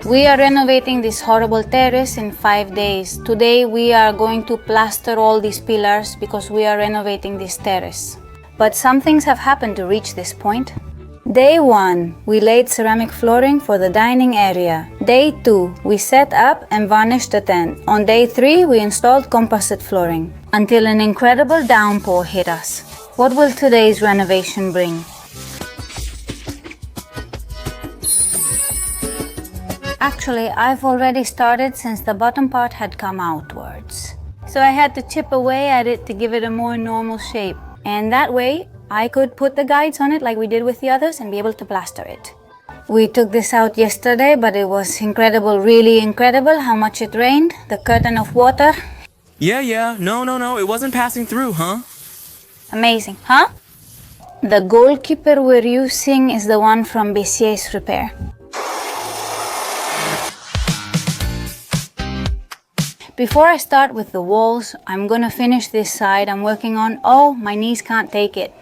We are renovating this horrible terrace in 5 days. Today we are going to plaster all these pillars because we are renovating this terrace. But some things have happened to reach this point. Day 1, we laid ceramic flooring for the dining area. Day 2, we set up and varnished the tent. On day 3, we installed composite flooring. Until an incredible downpour hit us. What will today's renovation bring? Actually, I've already started since the bottom part had come outwards. So I had to chip away at it to give it a more normal shape. And that way, I could put the guides on it like we did with the others and be able to plaster it. We took this out yesterday, but it was incredible, really incredible how much it rained. The curtain of water. Yeah. No. It wasn't passing through, huh? Amazing, huh? The goalkeeper we're using is the one from Bécier's Repair. Before I start with the walls, I'm gonna finish this side I'm working on. Oh, my knees can't take it.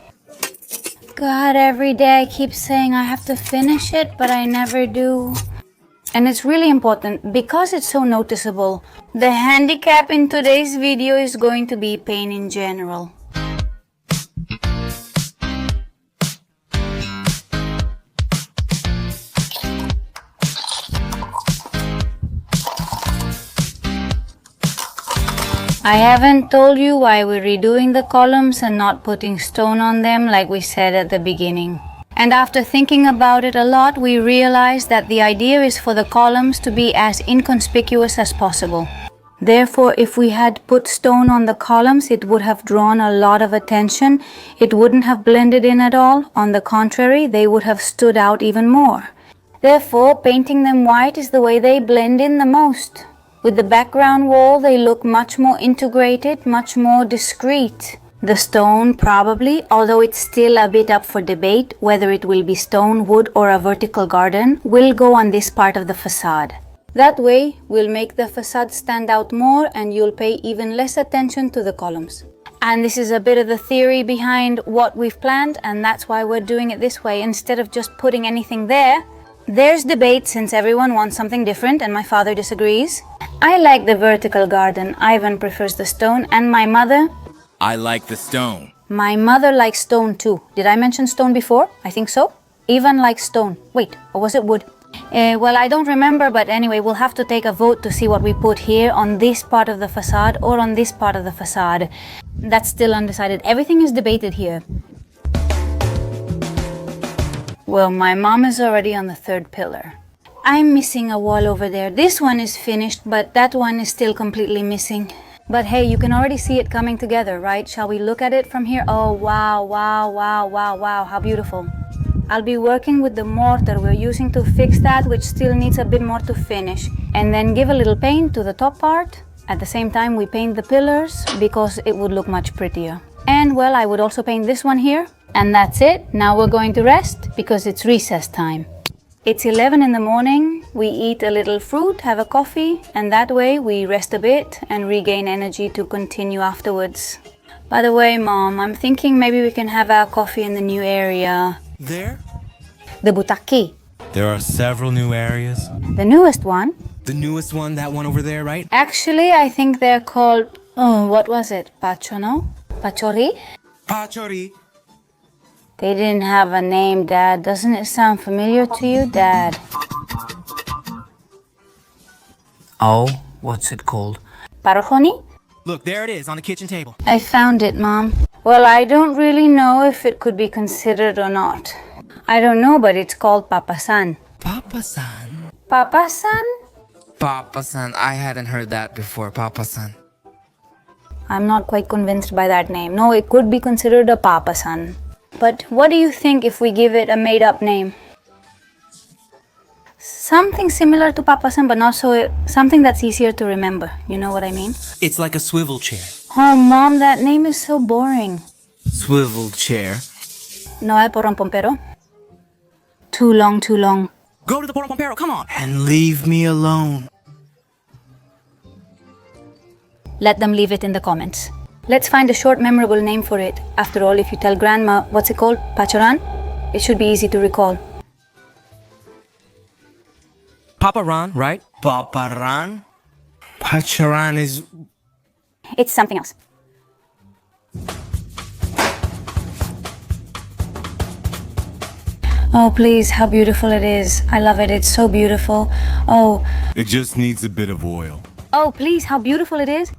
God, every day I keep saying I have to finish it, but I never do. And it's really important because it's so noticeable. The handicap in today's video is going to be pain in general. I haven't told you why we're redoing the columns and not putting stone on them like we said at the beginning. And after thinking about it a lot, we realized that the idea is for the columns to be as inconspicuous as possible. Therefore, if we had put stone on the columns, it would have drawn a lot of attention. It wouldn't have blended in at all. On the contrary, they would have stood out even more. Therefore, painting them white is the way they blend in the most. With the background wall, they look much more integrated, much more discreet. The stone probably, although it's still a bit up for debate whether it will be stone, wood or a vertical garden, will go on this part of the facade. That way, we'll make the facade stand out more and you'll pay even less attention to the columns. And this is a bit of the theory behind what we've planned, and that's why we're doing it this way instead of just putting anything there. There's debate since everyone wants something different and my father disagrees. I like the vertical garden, Ivan prefers the stone, and my mother... I like the stone. My mother likes stone too. Did I mention stone before? I think so. Ivan likes stone. Wait, or was it wood? Well, I don't remember, but anyway, we'll have to take a vote to see what we put here on this part of the facade or on this part of the facade. That's still undecided. Everything is debated here. Well, my mom is already on the 3rd pillar. I'm missing a wall over there. This one is finished, but that one is still completely missing. But hey, you can already see it coming together, right? Shall we look at it from here? Oh, wow, how beautiful. I'll be working with the mortar we're using to fix that, which still needs a bit more to finish. And then give a little paint to the top part. At the same time, we paint the pillars because it would look much prettier. And well, I would also paint this one here. And that's it. Now we're going to rest because it's recess time. It's 11 in the morning. We eat a little fruit, have a coffee, and that way we rest a bit and regain energy to continue afterwards. By the way, Mom, I'm thinking maybe we can have our coffee in the new area. There? The Butaki. There are several new areas. The newest one? The newest one, that one over there, right? Actually, I think they're called... Oh, what was it? Pachono? Pachori? Pachori. They didn't have a name, Dad. Doesn't it sound familiar to you, Dad? Oh, what's it called? Parojoni? Look, there it is on the kitchen table. I found it, Mom. Well, I don't really know if it could be considered or not. I don't know, but it's called Papasan. Papa-san. Papasan? Papa-san. I hadn't heard that before, Papa-san. I'm not quite convinced by that name. No, it could be considered a Papasan. But what do you think if we give it a made-up name? Something similar to Papasan, but not so... Something that's easier to remember. You know what I mean? It's like a swivel chair. Oh, Mom, that name is so boring. Swivel chair. No hay porrón pompero. Too long. Go to the Porto Pompero, come on. And leave me alone. Let them leave it in the comments. Let's find a short, memorable name for it. After all, if you tell Grandma, what's it called? Pachoran? It should be easy to recall. Paparan, right? Paparan? Pacharan is... It's something else. Oh, please, how beautiful it is. I love it. It's so beautiful. Oh. It just needs a bit of oil. Oh, please, how beautiful it is.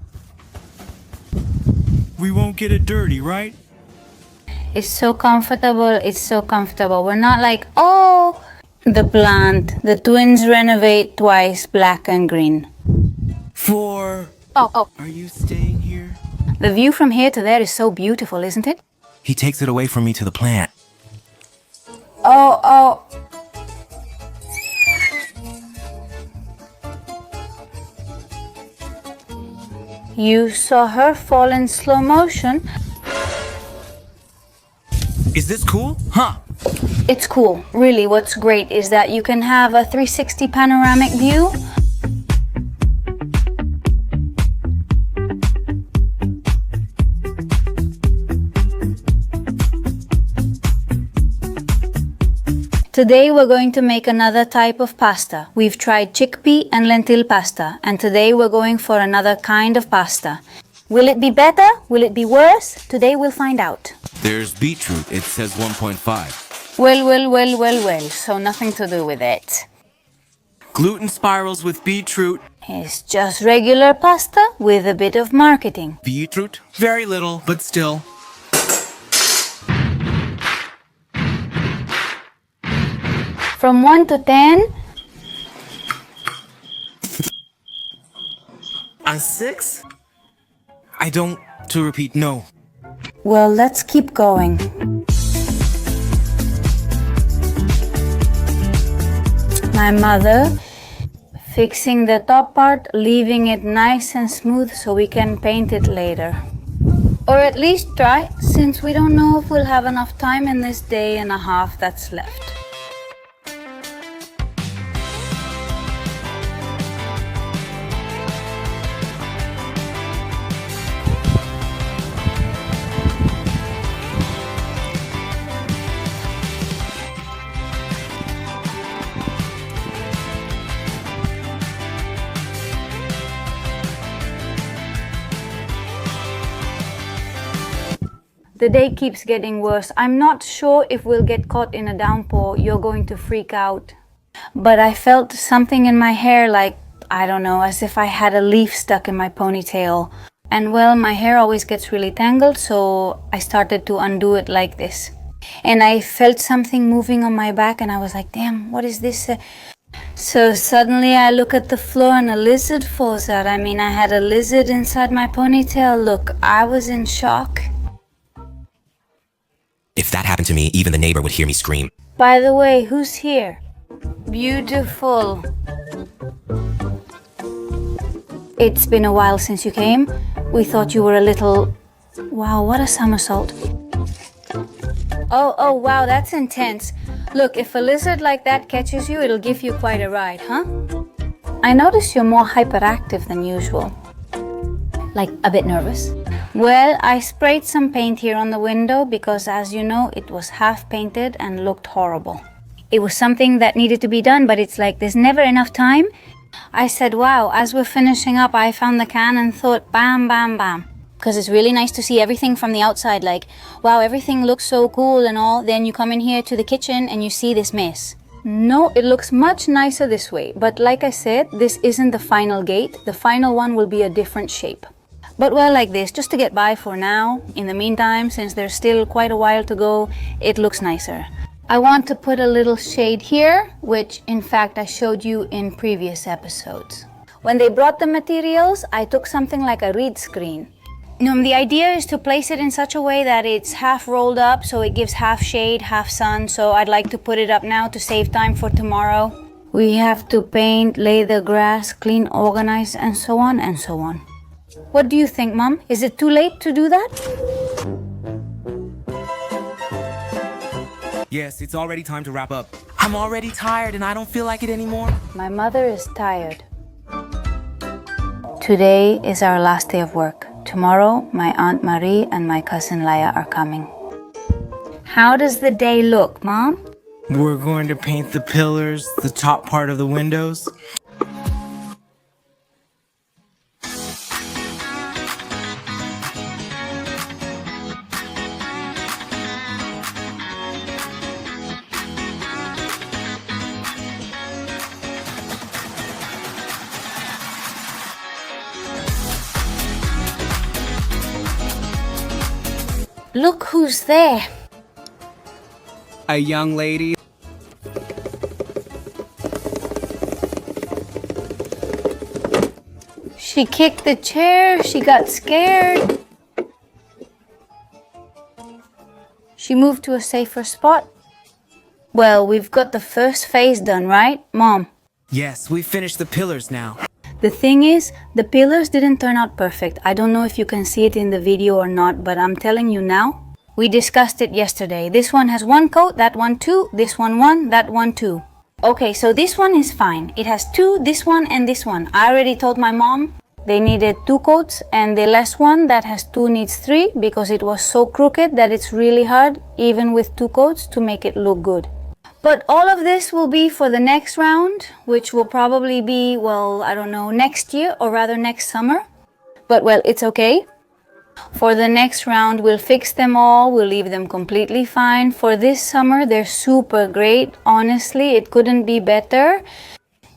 We won't get it dirty, right? It's so comfortable. It's so comfortable. We're not like, oh, the plant. The twins renovate twice, black and green. Oh. Are you staying here? The view from here to there is so beautiful, isn't it? He takes it away from me to the plant. Oh. You saw her fall in slow motion. Is this cool? Huh? It's cool. Really, what's great is that you can have a 360 panoramic view. Today we're going to make another type of pasta. We've tried chickpea and lentil pasta, and today we're going for another kind of pasta. Will it be better? Will it be worse? Today we'll find out. There's beetroot. It says 1.5. Well, so nothing to do with it. Gluten spirals with beetroot. It's just regular pasta with a bit of marketing. Beetroot? Very little, but still. From 1 to 10, A 6? I don't... To repeat, no. well, let's keep going. My mother fixing the top part, leaving it nice and smooth so we can paint it later. Or at least try, since we don't know if we'll have enough time in this day and a half that's left. The day keeps getting worse. I'm not sure if we'll get caught in a downpour. You're going to freak out. But I felt something in my hair, like, I don't know, as if I had a leaf stuck in my ponytail. And well, my hair always gets really tangled, so I started to undo it like this. And I felt something moving on my back, and I was like, damn, what is this? So suddenly I look at the floor and a lizard falls out. I mean, I had a lizard inside my ponytail. Look, I was in shock. If that happened to me, even the neighbor would hear me scream. By the way, who's here? Beautiful. It's been a while since you came. We thought you were a little... Wow, what a somersault. Oh, wow, that's intense. Look, if a lizard like that catches you, it'll give you quite a ride, huh? I notice you're more hyperactive than usual. Like a bit nervous. Well, I sprayed some paint here on the window because, as you know, it was half painted and looked horrible. It was something that needed to be done, but it's like there's never enough time. I said, wow, as we're finishing up, I found the can and thought, bam, bam, bam. Because it's really nice to see everything from the outside, like, wow, everything looks so cool and all. Then you come in here to the kitchen and you see this mess. No, it looks much nicer this way. But like I said, this isn't the final gate. The final one will be a different shape. But well, like this, just to get by for now. In the meantime, since there's still quite a while to go, it looks nicer. I want to put a little shade here, which in fact I showed you in previous episodes. When they brought the materials, I took something like a reed screen. The idea is to place it in such a way that it's half rolled up, so it gives half shade, half sun. So I'd like to put it up now to save time for tomorrow. We have to paint, lay the grass, clean, organize, and so on and so on. What do you think, Mom? Is it too late to do that? Yes, it's already time to wrap up. I'm already tired and I don't feel like it anymore. My mother is tired. Today is our last day of work. Tomorrow, my Aunt Marie and my cousin Laya are coming. How does the day look, Mom? We're going to paint the pillars, the top part of the windows. Look who's there. A young lady. She kicked the chair, she got scared. She moved to a safer spot. Well, we've got the first phase done, right, Mom? Yes, we finished the pillars now. The thing is, the pillars didn't turn out perfect. I don't know if you can see it in the video or not, but I'm telling you now. We discussed it yesterday. This one has one coat, that one two, this one, that one two. Okay, so this one is fine. It has two, this one and this one. I already told my mom they needed 2 coats, and the last one that has 2 needs 3 because it was so crooked that it's really hard, even with 2 coats, to make it look good. But all of this will be for the next round, which will probably be, well, I don't know, next year or rather next summer. But well, it's okay. For the next round, we'll fix them all. We'll leave them completely fine. For this summer, they're super great. Honestly, it couldn't be better.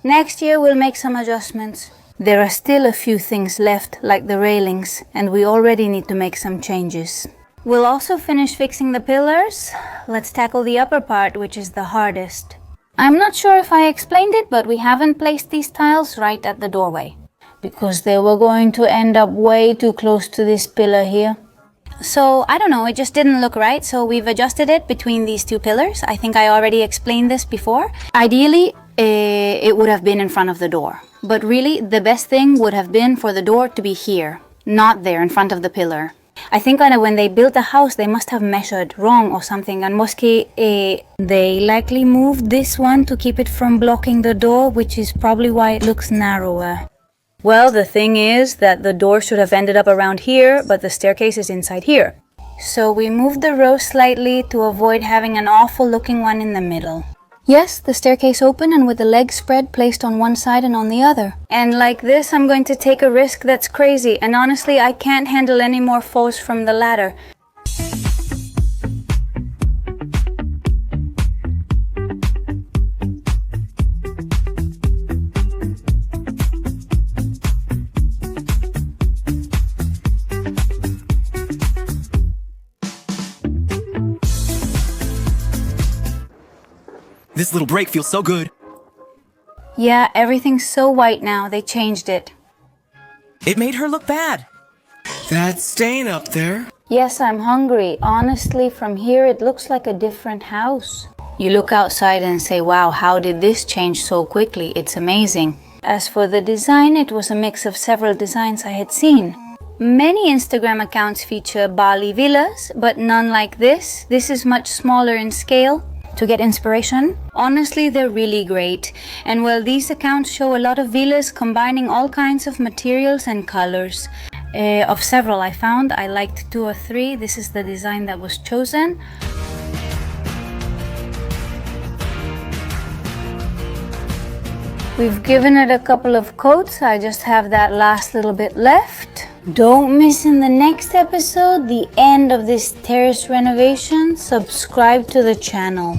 Next year, we'll make some adjustments. There are still a few things left, like the railings, and we already need to make some changes. We'll also finish fixing the pillars. Let's tackle the upper part, which is the hardest. I'm not sure if I explained it, but we haven't placed these tiles right at the doorway, because they were going to end up way too close to this pillar here. So, I don't know, it just didn't look right, so we've adjusted it between these 2 pillars. I think I already explained this before. Ideally, it would have been in front of the door. But really, the best thing would have been for the door to be here, not there in front of the pillar. I think when they built the house, they must have measured wrong or something, and they likely moved this one to keep it from blocking the door, which is probably why it looks narrower. Well, the thing is that the door should have ended up around here, but the staircase is inside here. So we moved the row slightly to avoid having an awful looking one in the middle. Yes, the staircase open and with the legs spread placed on one side and on the other. And like this, I'm going to take a risk that's crazy, and honestly, I can't handle any more falls from the ladder. This little break feels so good. Yeah, everything's so white now. They changed it. It made her look bad. That stain up there. Yes, I'm hungry. Honestly, from here it looks like a different house. You look outside and say, wow, how did this change so quickly? It's amazing. As for the design, it was a mix of several designs I had seen. Many Instagram accounts feature Bali villas, but none like this. This is much smaller in scale. To get inspiration, honestly, they're really great. And well, these accounts show a lot of villas combining all kinds of materials and colors. Of several I found, I liked 2 or 3. This is the design that was chosen. We've given it a couple of coats. I just have that last little bit left. Don't miss in the next episode the end of this terrace renovation. Subscribe to the channel.